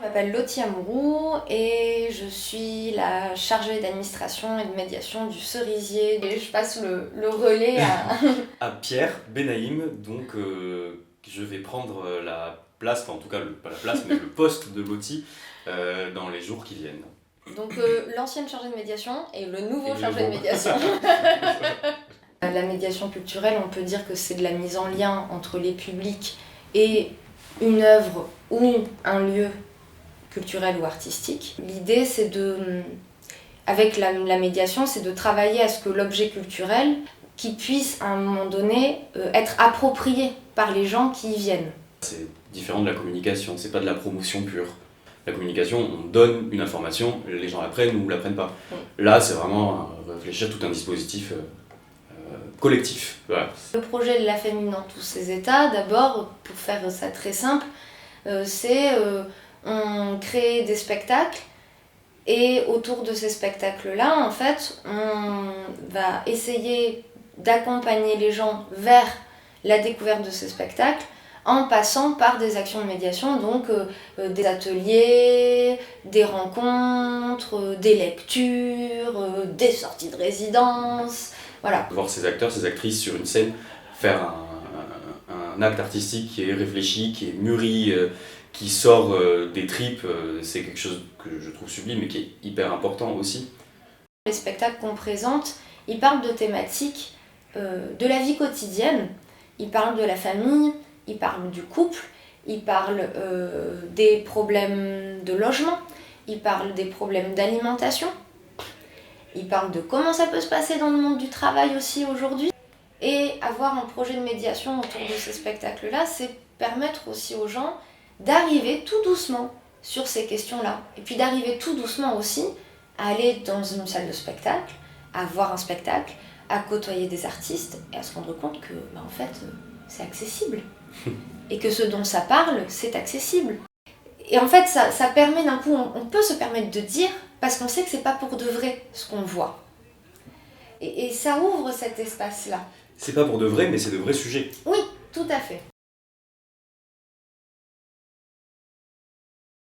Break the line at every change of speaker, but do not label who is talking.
Je m'appelle Lottie Amouroux et je suis la chargée d'administration et de médiation du Cerisier. Et je passe le relais
à Pierre Benaïm, donc je vais prendre la place, enfin en tout cas pas la place, mais le poste de Lottie dans les jours qui viennent.
Donc l'ancienne chargée de médiation et le nouveau
Et
chargé de médiation. La médiation culturelle, on peut dire que c'est de la mise en lien entre les publics et une œuvre ou un lieu culturel ou artistique. L'idée, c'est avec la médiation, c'est de travailler à ce que l'objet culturel qui puisse à un moment donné être approprié par les gens qui y viennent.
C'est différent de la communication, c'est pas de la promotion pure. La communication, on donne une information, les gens la prennent ou la prennent pas. Là, c'est vraiment réfléchir tout un dispositif collectif. Voilà.
Le projet de la famille dans tous ses états, d'abord, pour faire ça très simple, c'est on crée des spectacles et autour de ces spectacles-là, en fait, on va essayer d'accompagner les gens vers la découverte de ces spectacles en passant par des actions de médiation, donc des ateliers, des rencontres, des lectures, des sorties de résidence, voilà.
Voir ces acteurs, ces actrices sur une scène faire un acte artistique qui est réfléchi, qui est mûri, qui sort des tripes, c'est quelque chose que je trouve sublime et qui est hyper important aussi.
Les spectacles qu'on présente, ils parlent de thématiques de la vie quotidienne, ils parlent de la famille, ils parlent du couple, ils parlent des problèmes de logement, ils parlent des problèmes d'alimentation, ils parlent de comment ça peut se passer dans le monde du travail aussi aujourd'hui. Et avoir un projet de médiation autour de ces spectacles-là, c'est permettre aussi aux gens d'arriver tout doucement sur ces questions-là. Et puis d'arriver tout doucement aussi à aller dans une salle de spectacle, à voir un spectacle, à côtoyer des artistes et à se rendre compte que, en fait, c'est accessible. Et que ce dont ça parle, c'est accessible. Et en fait, ça permet d'un coup, on peut se permettre de dire, parce qu'on sait que c'est pas pour de vrai ce qu'on voit. Et ça ouvre cet espace-là.
C'est pas pour de vrai, mais c'est de vrais sujets.
Oui, tout à fait.